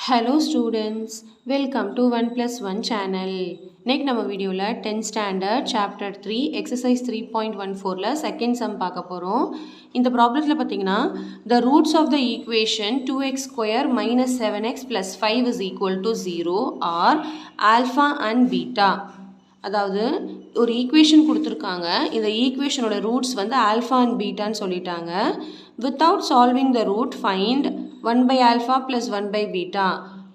Hello students, welcome to 1 plus 1 channel. இன்னைக்கு நம்ம வீடியோவில் 10th standard chapter 3 exercise 3.14ல second sum பார்க்க போகிறோம். இந்த ப்ராப்ளத்தில் பார்த்தீங்கன்னா the roots of the equation 2x square minus 7x plus 5 is equal to 0 are alpha and beta. அதாவது ஒரு ஈக்குவேஷன் கொடுத்துருக்காங்க. இந்த ஈக்குவேஷனோட ரூட்ஸ் வந்து ஆல்ஃபா அண்ட் பீட்டான்னு சொல்லிட்டாங்க. Without solving the root find 1 by alpha plus 1 by beta.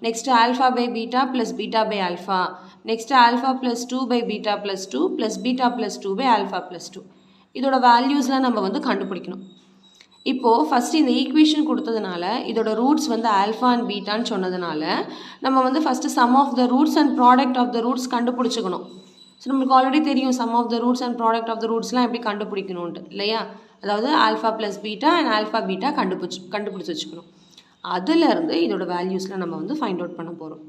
Next alpha by beta plus beta by alpha. Next alpha plus 2 by beta plus 2 plus beta plus 2 by alpha plus 2. இதோட வேல்யூஸ்லாம் நம்ம வந்து கண்டுபிடிக்கணும். இப்போது first இந்த equation கொடுத்ததுனால இதோட roots வந்து alpha and பீட்டான்னு சொன்னதுனால நம்ம வந்து first sum of the roots and product of the roots கண்டுபிடிச்சிக்கணும். ஸோ நம்மளுக்கு ஆல்ரெடி தெரியும் sum of the roots and product of the ரூட்ஸ்லாம் எப்படி கண்டுபிடிக்கணுன்ட்டு இல்லையா? அதாவது alpha plus beta and alpha beta கண்டுபிடிச்சி வச்சுக்கணும். அதிலேருந்து இதோட வேல்யூஸில் நம்ம வந்து ஃபைண்ட் அவுட் பண்ண போகிறோம்.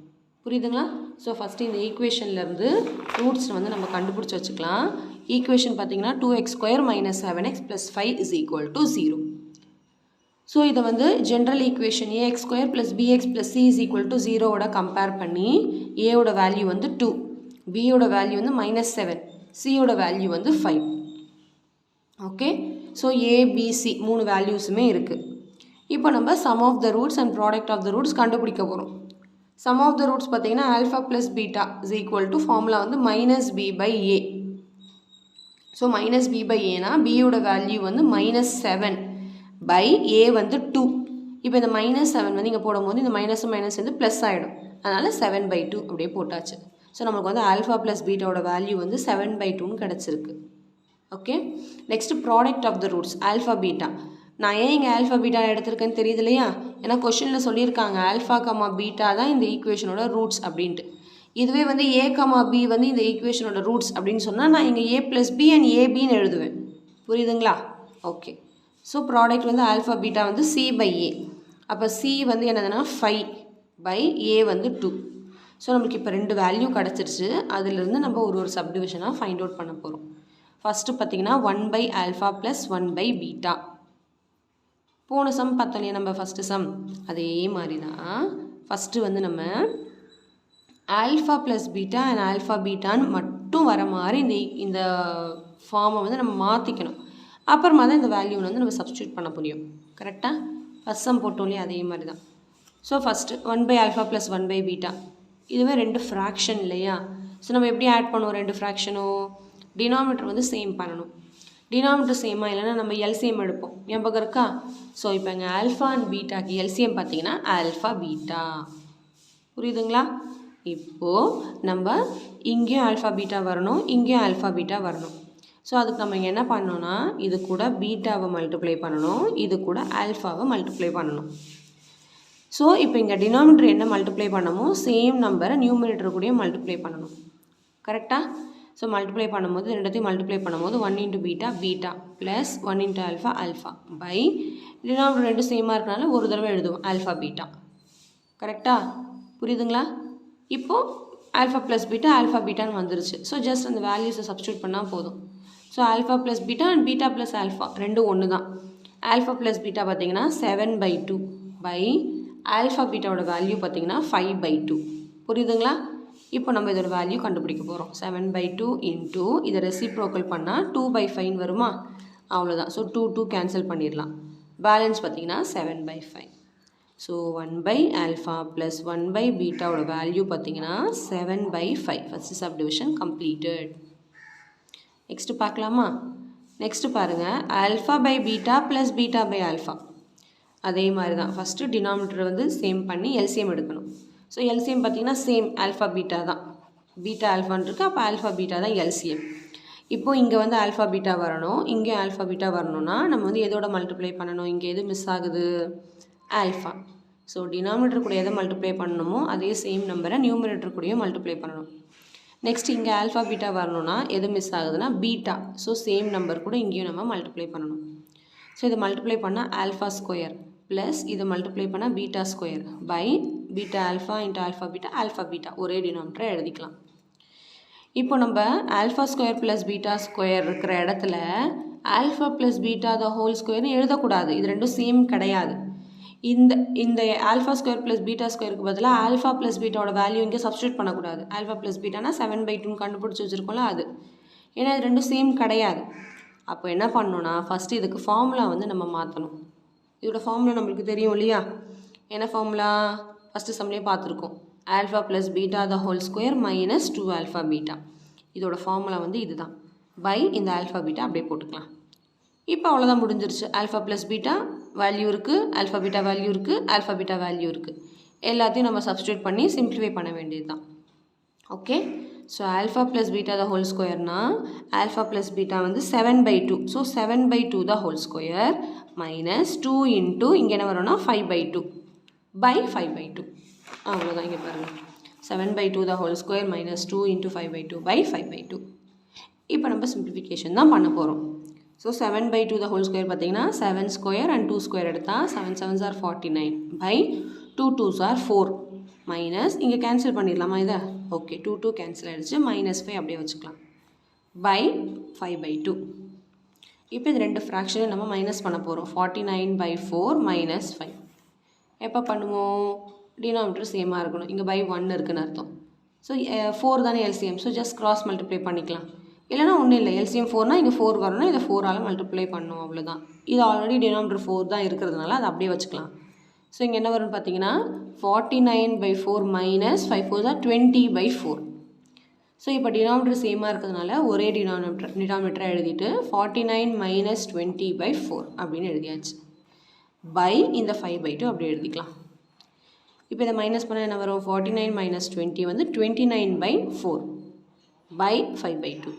புரியுதுங்களா? ஸோ ஃபஸ்ட்டு இந்த ஈக்குவேஷன்லேருந்து ரூட்ஸ் வந்து நம்ம கண்டுபிடிச்சி வச்சுக்கலாம். ஈக்குவேஷன் பார்த்தீங்கன்னா 2x square minus 7x plus 5 is equal to 0. So இதை வந்து general equation ax square plus bx plus c is equal to 0வோட கம்பேர் பண்ணி ஏவோட வேல்யூ வந்து 2, பியோட வேல்யூ வந்து -7, சியோட வேல்யூ வந்து 5. ஓகே, ஸோ ஏபிசி 3 வேல்யூஸுமே இருக்குது. இப்போ நம்ம sum of the roots and product of the roots கண்டுபிடிக்க போகிறோம். சம் ஆஃப் த ரூட்ஸ் பார்த்தீங்கன்னா alpha plus beta is equal to formula வந்து -b/a. ஸோ -b/aனா பியோட வேல்யூ வந்து -7 பை ஏ வந்து 2. இப்போ இந்த -7 வந்து இங்கே போடும்போது இந்த மைனஸ் வந்து ப்ளஸ் ஆகிடும். அதனால் 7/2 அப்படியே போட்டாச்சு. ஸோ நமக்கு வந்து ஆல்ஃபா ப்ளஸ் பீட்டாவோட வேல்யூ வந்து 7/2ன்னு கிடச்சிருக்கு. Okay, next product of the roots alpha beta. நான் ஏன் இங்கே ஆல்ஃபா பீட்டா எடுத்திருக்கேன்னு தெரியுது இல்லையா? ஏன்னா கொஷனில் சொல்லியிருக்காங்க ஆல்ஃபா கமா பீட்டா தான் இந்த ஈக்குவேஷனோட ரூட்ஸ் அப்படின்ட்டு. இதுவே வந்து ஏ கமா பி வந்து இந்த ஈக்குவேஷனோட ரூட்ஸ் அப்படின்னு சொன்னால் நான் இங்கே ஏ ப்ளஸ் பி அண்ட் ஏபின்னு எழுதுவேன். புரியுதுங்களா? ஓகே, ஸோ ப்ராடக்ட் வந்து ஆல்ஃபா பீட்டா வந்து c/a. அப்போ c வந்து என்னதுன்னா 5 பை ஏ வந்து 2. ஸோ நம்மளுக்கு இப்போ 2 வேல்யூ கிடச்சிருச்சு. அதிலிருந்து நம்ம ஒரு சப்டிவிஷனாக ஃபைண்ட் அவுட் பண்ண போகிறோம். ஃபஸ்ட்டு பார்த்தீங்கன்னா 1 by alpha plus 1 by beta. போன சம் பார்த்தோம் இல்லையா நம்ம ஃபஸ்ட்டு சம், அதே மாதிரி தான் ஃபஸ்ட்டு வந்து நம்ம alpha plus beta and alpha பீட்டான்னு மட்டும் வர மாதிரி இந்த ஃபார்மை வந்து நம்ம மாற்றிக்கணும். அப்புறமா தான் இந்த வேல்யூவை வந்து நம்ம சப்ஸ்டியூட் பண்ண முடியும். கரெக்டாக? ஃபஸ்ட் சம் போட்டோம் இல்லையா, அதே மாதிரி தான். So first 1 by alpha plus 1 by beta, இதுவே 2 ஃப்ராக்ஷன் இல்லையா? ஸோ நம்ம எப்படி ஆட் பண்ணுவோம் 2 ஃப்ராக்ஷனும்? டினாமினேட்டர் வந்து சேம் பண்ணணும். டினாமினேட்டர் சேமாக இல்லைன்னா நம்ம எல்சிஎம் எடுப்போம். ஞாபகம் இருக்கா? ஸோ இப்போ இங்கே ஆல்ஃபா அண்ட் பீட்டாக்கு எல்சிஎம் பார்த்தீங்கன்னா ஆல்ஃபா பீட்டா. புரியுதுங்களா? இப்போது நம்ம இங்கேயும் ஆல்ஃபா பீட்டா வரணும், இங்கேயும் ஆல்ஃபா பீட்டா வரணும். ஸோ அதுக்கு நம்ம இங்கே என்ன பண்ணோன்னா இது கூட பீட்டாவை மல்டிப்ளை பண்ணணும், இது கூட ஆல்ஃபாவை மல்டிப்ளை பண்ணணும். ஸோ இப்போ இங்கே டினாமினேட்டர் என்ன மல்டிப்ளை பண்ணமோ சேம் நம்பரை நியூமினேட்டர் கூடயும் மல்டிப்ளை பண்ணணும். கரெக்டாக? ஸோ மல்டிப்ளை பண்ணும்போது ரெண்டுத்தையும் மல்டிப்ளை பண்ணும்போது 1 into beta beta plus 1 into alpha alpha by denominator ரெண்டும் சேமாக இருக்கனால ஒரு தடவை எழுதுவோம் ஆல்ஃபா பீட்டா. கரெக்டாக? புரியுதுங்களா? இப்போது ஆல்ஃபா ப்ளஸ் பீட்டா ஆல்ஃபா பீட்டான்னு வந்துருச்சு. ஸோ ஜஸ்ட் அந்த வேல்யூஸை சப்ஸ்டியூட் பண்ணால் போதும். So alpha plus beta and beta plus alpha ரெண்டும் ஒன்று தான். ஆல்ஃபா ப்ளஸ் பீட்டா பார்த்தீங்கன்னா 7/2 பை ஆல்ஃபா பீட்டாவோட வேல்யூ பார்த்தீங்கன்னா 5/2. புரியுதுங்களா? இப்போ நம்ம இதோட வேல்யூ கண்டுபிடிக்க போகிறோம். 7/2 இன்ட்டு இதை ரெசிப்ரோக்கல் பண்ணால் 2/5 வருமா? அவ்வளோதான். ஸோ 2 கேன்சல் பண்ணிடலாம். பேலன்ஸ் பார்த்தீங்கன்னா 7/5. So 1 by alpha plus 1 by பீட்டாவோட வேல்யூ பார்த்தீங்கன்னா 7/5. First subdivision completed. நெக்ஸ்ட்டு பார்க்கலாமா? நெக்ஸ்ட்டு பாருங்கள் alpha by beta plus beta by alpha. அதே மாதிரி தான் ஃபஸ்ட்டு டினாமினேட்டர் வந்து சேம் பண்ணி எல்சிஎம் எடுக்கணும். ஸோ எல்சிஎம் பார்த்தீங்கன்னா சேம் ஆல்ஃபா பீட்டா தான். பீட்டா ஆல்ஃபான்னு இருக்குது, அப்போ ஆல்ஃபா பீட்டா தான் எல்சிஎம். இப்போது இங்கே வந்து ஆல்ஃபா பீட்டா வரணும், இங்கே ஆல்ஃபா பீட்டா வரணும்னா நம்ம வந்து எதோட மல்டிப்ளை பண்ணணும்? இங்கே எது மிஸ் ஆகுது? ஆல்ஃபா. ஸோ டினாமினேட்டர் கூட எதை மல்டிப்ளை பண்ணணுமோ அதே சேம் நம்பரை நியூமினேட்டர் கூடயும் மல்டிப்ளை பண்ணணும். நெக்ஸ்ட் இங்கே ஆல்ஃபா பீட்டா வரணும்னா எது மிஸ் ஆகுதுன்னா பீட்டா. ஸோ சேம் நம்பர் கூட இங்கேயும் நம்ம மல்டிப்ளை பண்ணணும். ஸோ இதை மல்டிப்ளை பண்ணால் ஆல்ஃபா ஸ்கொயர் ப்ளஸ் இதை மல்டிப்ளை பண்ணால் beta square by beta alpha into alpha beta ஒரே டினாமினேட்டரை எழுதிக்கலாம். இப்போ நம்ம alpha square plus beta square இருக்கிற இடத்துல alpha plus beta the whole ஸ்கொயர்னு எழுதக்கூடாது. இது ரெண்டும் சேம் கிடையாது. இந்த இந்த ஆல்ஃபா ஸ்கொயர் ப்ளஸ் பீட்டா ஸ்கொயருக்கு பதிலாக ஆல்ஃபா ப்ளஸ் பீட்டாவோட வேல்யூ இங்கே சப்ஸ்டியூட் பண்ணக்கூடாது. ஆல்ஃபா ப்ளஸ் பீட்டானா 7/2 கண்டுபிடிச்சி வச்சுருக்கோம்ல அது. ஏன்னா இது ரெண்டும் சேம் கிடையாது. அப்போ என்ன பண்ணணும்னா ஃபஸ்ட்டு இதுக்கு ஃபார்முலா வந்து நம்ம மாற்றணும். இதோட ஃபார்முலா நம்மளுக்கு தெரியும் இல்லையா? என்ன ஃபார்முலா? ஃபஸ்ட்டு சம்லேயே பார்த்துருக்கோம். Alpha plus beta the whole square minus 2 alpha beta. இதோட ஃபார்முலா வந்து இதுதான். பை இந்த ஆல்ஃபா பீட்டா அப்படியே போட்டுக்கலாம். இப்போ அவ்வளோதான் முடிஞ்சிருச்சு. ஆல்ஃபா ப்ளஸ் பீட்டா வேல்யூ இருக்குது, ஆல்ஃபா பீட்டா வேல்யூ இருக்குது, ஆல்ஃபா பீட்டா வேல்யூ இருக்குது. எல்லாத்தையும் நம்ம சப்ஸ்டியூட் பண்ணி சிம்பிளிஃபை பண்ண வேண்டியது தான். Okay, so alpha plus beta the whole ஸ்கொயர்னா ஆல்ஃபா ப்ளஸ் பீட்டா வந்து 7/2. So 7/2 the whole square minus 2 into இங்கே என்ன வரும்னா 5/2 பை 5/2. அவ்வளோதான். இங்கே பாருங்கள், 7/2 the whole square minus 2 into 5/2 by 5/2. இப்போ நம்ம சிம்பிளிஃபிகேஷன் தான் பண்ண போகிறோம். ஸோ 7/2 த ஹோல் ஸ்கொயர் பார்த்தீங்கன்னா 7 ஸ்கொயர் அண்ட் 2 ஸ்கொயர் எடுத்தால் 7 7s are 49 by 2 2s are 4 minus இங்கே கேன்சல் பண்ணிடலாமா இதை? ஓகே, 2 2 கேன்சல் ஆகிடுச்சு. -5 அப்படியே வச்சுக்கலாம் பை 5/2. இப்போ இது ரெண்டு ஃப்ராக்ஷனை நம்ம மைனஸ் பண்ண போகிறோம். 49/4 மைனஸ் 5 எப்போ பண்ணுவோம்? டினாமினேட்டர் சேமாக இருக்கணும். இங்கே பை 1 இருக்குன்னு அர்த்தம். ஸோ 4 தானே LCM. So just cross multiply பண்ணிக்கலாம். இல்லைனா ஒன்றும் இல்லை, எல்சிஎம் 4னா இங்கே 4 வரணும், இதை 4ஆல் மல்டிப்ளை பண்ணணும், அவ்வளோதான். இது ஆல்ரெடி டினாமினேட்டர் 4 தான் இருக்கிறதுனால அதை அப்படியே வச்சுக்கலாம். ஸோ இங்கே என்ன வரும்னு பார்த்தீங்கன்னா 49/4 மைனஸ் 5 4s are 20/4. ஸோ இப்போ டினாமினேட்டர் சேமாக இருக்கிறதுனால ஒரே டினாமினேட்டரை எழுதிட்டு 49 மைனஸ் 20/4 அப்படின்னு எழுதியாச்சு. பை இந்த 5/2 அப்படி எழுதிக்கலாம். இப்போ இதை மைனஸ் பண்ணால் என்ன வரும்? 49 மைனஸ் 20 வந்து 29/4 பை 5/2.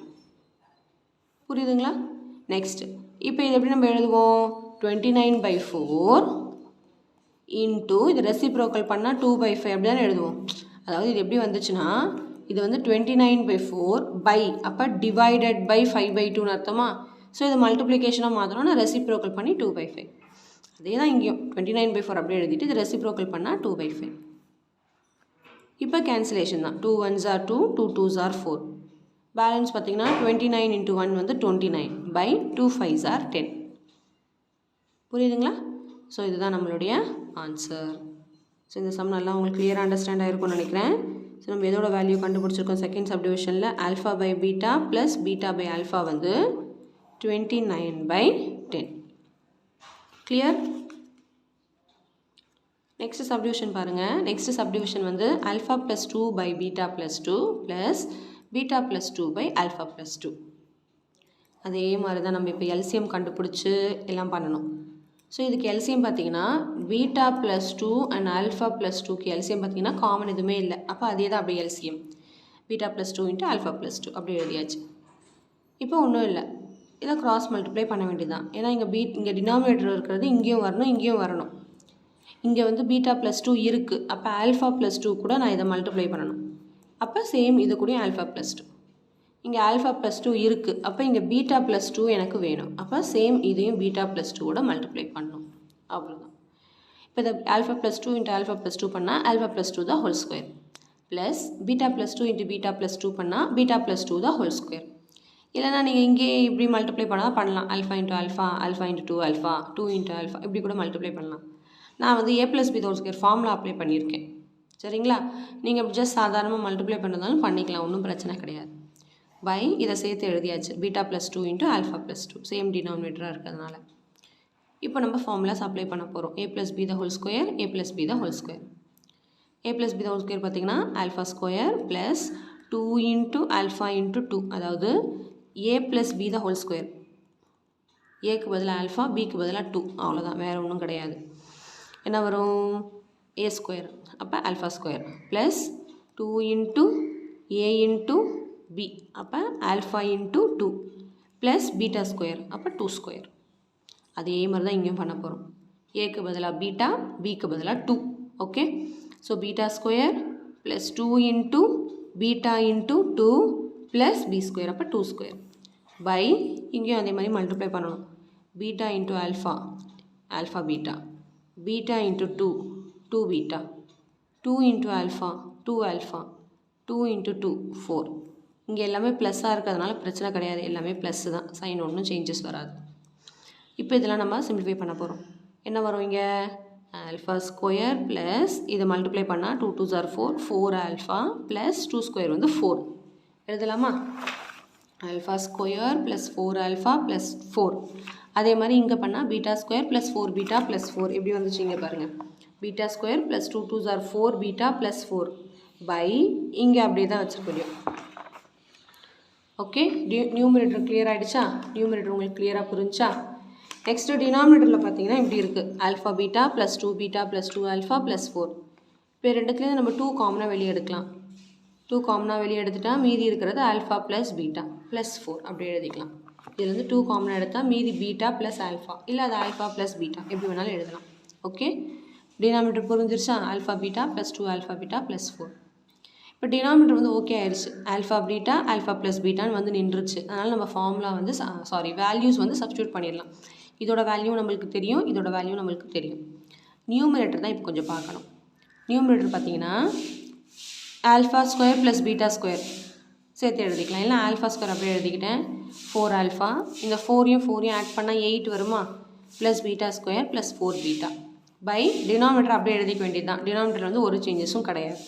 புரியுதுங்களா? நெக்ஸ்ட்டு இப்போ இது எப்படி நம்ம எழுதுவோம்? 29/4 இன்ட்டு இது ரெசிப்ரோக்கல் பண்ணால் 2/5 அப்படி தானே எழுதுவோம். அதாவது இது எப்படி வந்துச்சுன்னா இது வந்து 29/4 பை அப்போ டிவைடட் பை 5/2ன்னு அர்த்தமா? ஸோ இதை மல்டிப்ளிகேஷனாக மாற்றணும், நான் ரெசிப்ரோக்கல் பண்ணி 2/5. அதே தான் இங்கேயும் 29/4 அப்படியே எழுதிட்டு இது ரெசிப்ரோக்கல் பண்ணால் 2/5. இப்போ கேன்சலேஷன் தான். 2 1s are 2, 2 2s are 4. Balance பார்த்தீங்கன்னா 29 இன்ட்டு 1 வந்து 29 பை 2 5s are 10. புரியுதுங்களா? ஸோ இதுதான் நம்மளுடைய ஆன்சர். ஸோ இந்த சம் நல்லா உங்களுக்கு கிளியராக அண்டர்ஸ்டாண்ட் ஆகிருக்கும்னு நினைக்கிறேன். ஸோ நம்ம எதோட வேல்யூ கண்டுபிடிச்சிருக்கோம்? செகண்ட் சப்டிவிஷனில் alpha by beta plus beta by alpha வந்து 29/10. கிளியர்? நெக்ஸ்ட் சப்டிவிஷன் பாருங்கள். நெக்ஸ்ட் சப்டிவிஷன் வந்து alpha plus 2 by beta plus 2 plus beta plus 2 by alpha plus 2. அதே மாதிரி தான் நம்ம இப்போ எல்சிஎம் கண்டுபிடிச்சி எல்லாம் பண்ணணும். ஸோ இதுக்கு எல்சிஎம் பார்த்தீங்கன்னா beta plus 2 and alpha plus 2க்கு எல்சிஎம் பார்த்தீங்கன்னா காமன் எதுவுமே இல்லை. அப்போ அதே தான் அப்படியே LCM beta plus 2 into alpha plus 2 அப்படி எழுதியாச்சு. இப்போ ஒன்றும் இல்லை, இதை கிராஸ் மல்டிப்ளை பண்ண வேண்டியதுதான். ஏன்னா இங்கே டினாமினேட்டர் இருக்கிறது இங்கேயும் வரணும், இங்கேயும் வரணும். இங்கே வந்து பீட்டா ப்ளஸ் 2 இருக்குது, அப்போ ஆல்ஃபா ப்ளஸ் 2 கூட நான் இதை மல்டிப்ளை பண்ணணும். அப்போ சேம் இது கூட ஆல்ஃபா ப்ளஸ் 2. இங்கே ஆல்ஃபா ப்ளஸ் 2 இருக்குது, அப்போ இங்கே பீட்டா ப்ளஸ் 2 எனக்கு வேணும். அப்போ சேம் இதையும் பீட்டா ப்ளஸ் 2ஓட மல்டிப்ளை பண்ணணும், அவ்வளோதான். இப்போ இதை alpha plus 2 into alpha plus 2 பண்ணால் ஆல்ஃபா ப்ளஸ் 2 தான் whole square plus beta plus 2 into beta plus 2 பண்ணால் பீட்டா ப்ளஸ் 2 தான் ஹோல் ஸ்கொயர். இல்லைனா நீங்கள் இங்கே இப்படி மல்டிப்ளை பண்ணால் பண்ணலாம். Alpha into alpha, alpha into 2 alpha, 2 into alpha இப்படி கூட மல்டிப்ளை பண்ணலாம். நான் வந்து a plus b whole square formula apply பண்ணியிருக்கேன். சரிங்களா? நீங்கள் ஜஸ்ட் சாதாரணமாக மல்டிப்ளை பண்ணுறதாலும் பண்ணிக்கலாம், ஒன்றும் பிரச்சனை கிடையாது. பை இதை சேர்த்து எழுதியாச்சு. Beta plus 2 into alpha plus 2 same டினாமினேட்டராக இருக்கிறதுனால. இப்போ நம்ம ஃபார்முலாஸ் அப்ளை பண்ண போகிறோம். a plus b the whole square, a plus b the whole square. a plus b the whole square பார்த்தீங்கன்னா alpha square plus 2 into alpha into 2, அதாவது a plus b the whole square. ஏக்கு பதிலாக alpha, பிக்கு பதிலாக 2, அவ்வளோதான், வேறு ஒன்றும் கிடையாது. என்ன வரும்? a ஸ்கொயர், அப்போ alpha square plus 2 into a into b, அப்போ alpha into 2 plus beta square, அப்போ 2 ஸ்கொயர். அதே மாதிரி தான் இங்கேயும் பண்ண போகிறோம். ஏக்கு பதிலாக பீட்டா, பிக்கு பதிலாக 2. Okay, so beta square plus 2 into beta into 2 plus b square, அப்போ 2 ஸ்கொயர் பை இங்கேயும் அதே மாதிரி மல்டிப்ளை பண்ணணும். Beta into alpha, alpha beta, beta into 2, 2 beta, 2 into alpha, 2 alpha, 2 into 2 4. இங்கே எல்லாமே ப்ளஸ்ஸாக இருக்கிறதுனால பிரச்சனை கிடையாது, எல்லாமே ப்ளஸ்ஸு தான், சைன் ஒன்றும் சேஞ்சஸ் வராது. இப்போ இதெல்லாம் நம்ம சிம்பிளிஃபை பண்ண போகிறோம். என்ன வரும்? இங்கே ஆல்ஃபா ஸ்கொயர் ப்ளஸ் இதை மல்டிப்ளை பண்ணால் 2 2s are 4 4 alpha plus 2 square வந்து 4 எழுதலாமா alpha square plus 4 alpha plus 4 அதே மாதிரி இங்கே பண்ணால் beta square plus 4 beta plus 4 எப்படி வந்துச்சு இங்கே பாருங்கள் beta square plus 2 2s are 4 beta plus 4 by இங்கே அப்படியே தான் வச்சுருக்க முடியும் ஓகே நியூமரேட்டர் கிளியர் ஆகிடுச்சா நியூமரேட்டர் உங்களுக்கு கிளியராக புரிஞ்சா நெக்ஸ்ட்டு டினாமினேட்டரில் பார்த்தீங்கன்னா இப்படி இருக்குது alpha beta plus 2 beta plus 2 alpha plus 4 இப்போ ரெண்டுத்துலேருந்து நம்ம 2 காமனாக வெளியே எடுக்கலாம் 2 காமனாக வெளியே எடுத்துட்டால் மீதி இருக்கிறது ஆல்ஃபா ப்ளஸ் பீட்டா ப்ளஸ் 4 அப்படி எழுதிக்கலாம் இதுலேருந்து 2 காமனாக எடுத்தால் மீதி பீட்டா ப்ளஸ் ஆல்ஃபா இல்லை அது ஆல்ஃபா ப்ளஸ் பீட்டா எப்படி வேணாலும் எழுதலாம் ஓகே டினாமினேட்டர் புரிஞ்சிருச்சா alpha beta plus 2 alpha beta plus 4 இப்போ டினாமினேட்டர் வந்து ஓகே ஆயிடுச்சு ஆல்ஃபா பீட்டா ஆல்ஃபா ப்ளஸ் பீட்டான்னு வந்து நின்றுச்சு அதனால் நம்ம ஃபார்முலா வந்து வேல்யூஸ் வந்து சப்ஸ்டியூட் பண்ணிடலாம் இதோட வேல்யூ நம்மளுக்கு தெரியும் இதோட வேல்யூ நம்மளுக்கு தெரியும் நியூமரேட்டர் தான் இப்போ கொஞ்சம் பார்க்கணும் நியூமரேட்டர் பார்த்தீங்கன்னா alpha square plus beta square சேர்த்து எழுதிக்கலாம் இல்லை ஆல்ஃபா ஸ்கொயர் அப்படியே எழுதிக்கிட்டேன் 4 ஆல்ஃபா இந்த 4யும் ஆட் பண்ணால் 8 வருமா plus beta square plus 4 beta by denominator அப்படியே எழுதிக்க வேண்டியது தான் டினாமினேட்டர் வந்து ஒரு சேஞ்சஸும் கிடையாது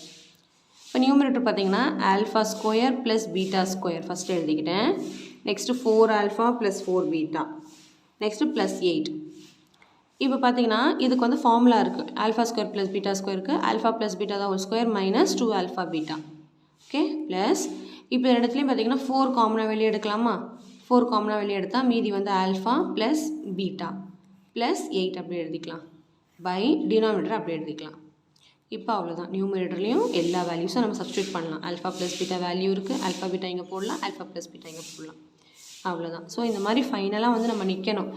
இப்போ நியூமரேட்டர் பார்த்தீங்கன்னா alpha square plus beta square first எழுதிக்கிட்டேன் next 4 alpha plus 4 beta next plus 8 இப்போ பார்த்தீங்கன்னா இதுக்கு வந்து ஃபார்முலா இருக்குது ஆல்ஃபா ஸ்கொயர் ப்ளஸ் பீட்டா ஸ்கொயருக்கு ஆல்ஃபா ப்ளஸ் பீட்டா தான் ஒரு square minus 2 alpha beta okay plus இப்போ இடத்துலையும் பார்த்தீங்கன்னா 4 காமனாக வெளியே எடுக்கலாமா 4 காமனாக வெளியே எடுத்தால் மீதி வந்து ஆல்ஃபா ப்ளஸ் பீட்டா ப்ளஸ் 8 அப்படி எழுதிக்கலாம் பை டினாமினேட்டர் அப்படி எழுதிக்கலாம் இப்போ அவ்வளோதான் நியூமரேட்டர்லேயும் எல்லா வேல்யூஸும் நம்ம சப்ஸ்டியூட் பண்ணலாம் ஆல்ஃபா ப்ளஸ் பீட்டா வேல்யூ இருக்குது ஆல்ஃபா பீட்டா இங்கே போடலாம் ஆல்ஃபா ப்ளஸ் பீட்டா இங்கே போடலாம் அவ்வளோதான் ஸோ இந்த மாதிரி ஃபைனலாக வந்து நம்ம நிற்கணும்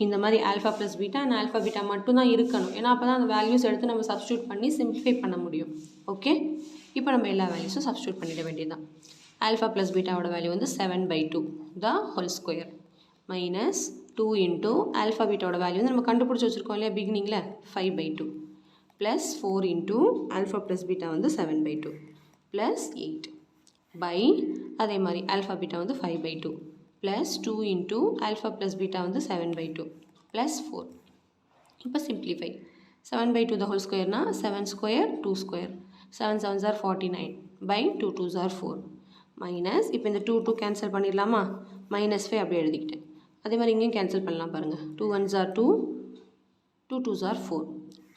இந்த மாதிரி alpha plus beta and alpha beta மட்டும் தான் இருக்கணும் ஏன்னா அப்போ தான் அந்த வேல்யூஸ் எடுத்து நம்ம சப்ஸ்டியூட் பண்ணி சிம்பிளிஃபை பண்ண முடியும் ஓகே இப்போ நம்ம எல்லா வேல்யூஸும் சப்ஸ்டியூட் பண்ணிட வேண்டியது தான் ஆல்ஃபா ப்ளஸ் பீட்டாவோட வேல்யூ வந்து 7/2 the whole square minus 2 into alpha பீட்டாவோட வேல்யூ வந்து நம்ம கண்டுபிடிச்சி வச்சுருக்கோம் இல்லையா பிகினிங்கில் 5/2 plus 4 into alpha plus beta வந்து 7/2 ப்ளஸ் 8 பை அதே மாதிரி ஆல்ஃபா பீட்டா வந்து 5/2 plus 2 into alpha plus beta வந்து 7/2 ப்ளஸ் 4 இப்போ சிம்ப்ளிஃபை 7/2 த ஹோல் ஸ்கொயர்னா 7 square 2 square 7 7s are 49 by 2 2s are 4 minus இப்போ இந்த 2 கேன்சல் பண்ணிடலாமா -5 அப்படியே எழுதிக்கிட்டேன் அதே மாதிரி இங்கேயும் கேன்சல் பண்ணலாம் பாருங்கள் 2 1s are 2 2 2s are 4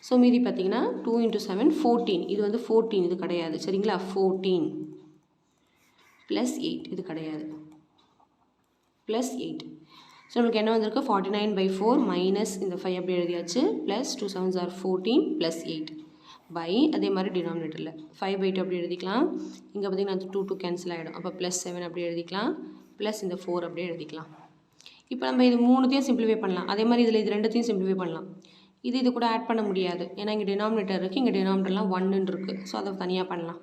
so மீதி பார்த்தீங்கன்னா 2 இன்ட்டு 7 14 இது வந்து 14 இது கிடையாது சரிங்களா 14 ப்ளஸ் 8 இது கிடையாது ப்ளஸ் 8 ஸோ நமக்கு என்ன வந்திருக்கு 49/4 மைனஸ் இந்த 5 அப்படி எழுதியாச்சு plus 2 7s are 14 plus 8 by அதே மாதிரி டினாமினேட்டரில் 5/2 அப்படி எழுதிக்கலாம் இங்கே பார்த்தீங்கன்னா 2 கேன்சல் ஆகிடும் அப்போ ப்ளஸ் 7 அப்படி எழுதிக்கலாம் ப்ளஸ் இந்த 4 அப்படியே எழுதிக்கலாம் இப்போ நம்ம இது மூணுத்தையும் சிம்பிளிஃபை பண்ணலாம் அதே மாதிரி இதில் இது ரெண்டுத்தையும் சிம்பிளிஃபை பண்ணலாம் இது கூட ஆட் பண்ண முடியாது ஏன்னா இங்கே டினாமினேட்டர் இருக்குது இங்கே டினாமினேட்டர்லாம் 1 இருக்குது ஸோ அதை தனியாக பண்ணலாம்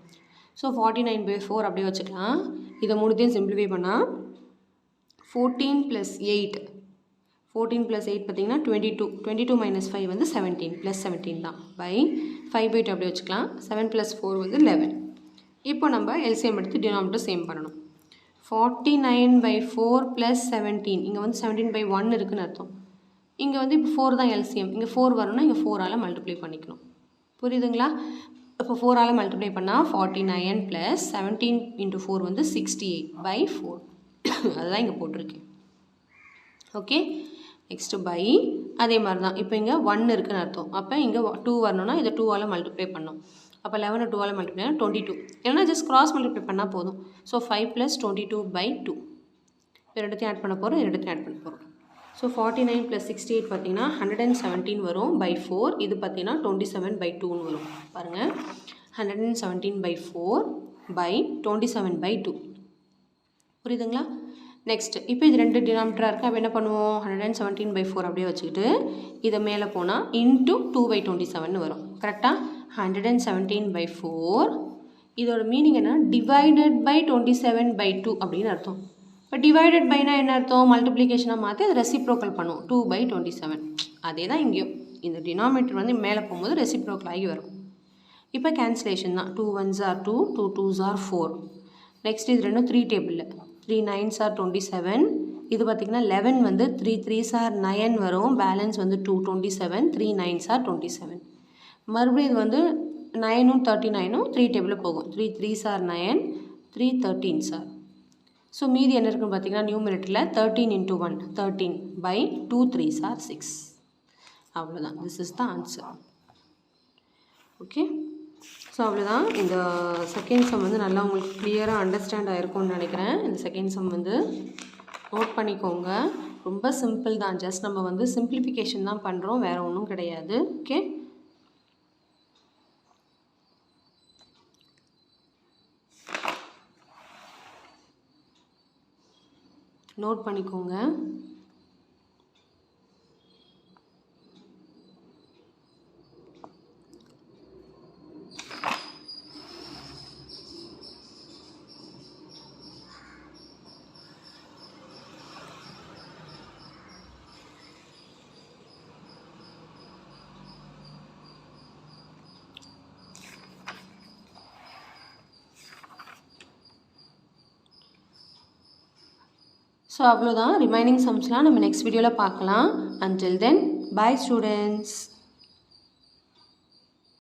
ஸோ 49/4 அப்படியே வச்சுக்கலாம் இதை மூணுத்தையும் சிம்பிளிஃபை பண்ணால் 14 + 8 14 + 8 பார்த்தீங்கன்னா 22 22 - 5 வந்து 17 + 17 தான் பை 5/2 அப்படியே வச்சுக்கலாம் 7 + 4 வந்து 11 இப்போ நம்ம எல்சிஎம் எடுத்து டினாமினேட்டர் சேம் பண்ணணும் 49/4 + 17 இங்கே வந்து 17/1 இருக்குன்னு அர்த்தம் இங்கே வந்து இப்போ 4 தான் எல்சிஎம் இங்கே 4 வரணும்னா இங்கே 4ஆல் மல்டிப்ளை பண்ணிக்கணும் புரியுதுங்களா இப்போ 4ஆல் மல்டிப்ளை பண்ணால் 49 + 17 × 4 வந்து 68/4 அதுதான் இங்கே போட்டிருக்கேன் ஓகே நெக்ஸ்ட்டு பை அதே மாதிரி தான் இப்போ இங்கே 1 இருக்குன்னு அர்த்தம் அப்போ இங்கே 2 வரணும்னா இதை 2ஆல் மல்டிப்ளை பண்ணணும் அப்போ 11 2ஆல் மல்டிப்ளை பண்ணால் 22 ஏன்னா ஜஸ்ட் கிராஸ் மல்டிப்ளை பண்ணால் போதும் ஸோ 5 + 22/2 இப்போ ரெண்டுத்தையும் ஆட் பண்ண போகிறோம் ரெண்டுத்தையும் ஆட் பண்ண போகிறோம் ஸோ 49 + 68 பார்த்தீங்கன்னா 117 வரும் /4 இது பார்த்தீங்கன்னா 27/2ன்னு வரும் பாருங்கள் 117/4 /27/2 புரியுதுங்களா நெக்ஸ்ட் இப்போ இது ரெண்டு டினாமினேட்டராக இருக்குது அப்போ என்ன பண்ணுவோம் 117/4 அப்படியே வச்சுக்கிட்டு இதை மேலே போனால் இன்ட்டு 2/27 வரும் கரெக்டாக 117/4 இதோட மீனிங் என்ன டிவைடட் பை 27/2 அப்படின்னு அர்த்தம் இப்போ டிவைடட் பைனா என்ன அர்த்தம் மல்டிப்ளிகேஷனாக மாற்றி அதை ரெசிப்ரோக்கல் பண்ணும் 2/27 அதே தான் இங்கேயும் இந்த டினாமினேட்டர் வந்து மேலே போகும்போது ரெசிப்ரோக்கல் ஆகி வரும் இப்போ கேன்சலேஷன் தான் 2 1s are 2 2 2s are 4 next இது ரெண்டும் 3 டேபிளில் 3 9s are 27 இது பார்த்திங்கன்னா 11 வந்து 3 3s are 9 வரும் பேலன்ஸ் வந்து 2 27 3 9s are 27 மறுபடியும் இது வந்து 9ம் 39ம் 3 டேபிளில் போகும். 3 3s are 9, 3 13s are. So மீதி என்ன இருக்குன்னு பார்த்தீங்கன்னா நியூமரேட்டரில் 13 into 1 13 by 2 3s are 6. அவ்வளோதான். This is the answer. Okay, so அவ்வளோதான். இந்த செகண்ட் சம் வந்து நல்லா உங்களுக்கு கிளியராக அண்டர்ஸ்டாண்ட் ஆகிருக்கும்னு நினைக்கிறேன். இந்த செகண்ட் சம் வந்து நோட் பண்ணிக்கோங்க. ரொம்ப சிம்பிள் தான். ஜஸ்ட் நம்ம வந்து சிம்பிளிஃபிகேஷன் தான் பண்ணுறோம், வேறு ஒன்றும் கிடையாது. ஓகே, நோட் பண்ணிக்கோங்க. ஸோ அவ்வளோதான். ரிமைனிங் சம்ஸ்லாம் நம்ம நெக்ஸ்ட் வீடியோவில் பார்க்கலாம். Until then, bye students.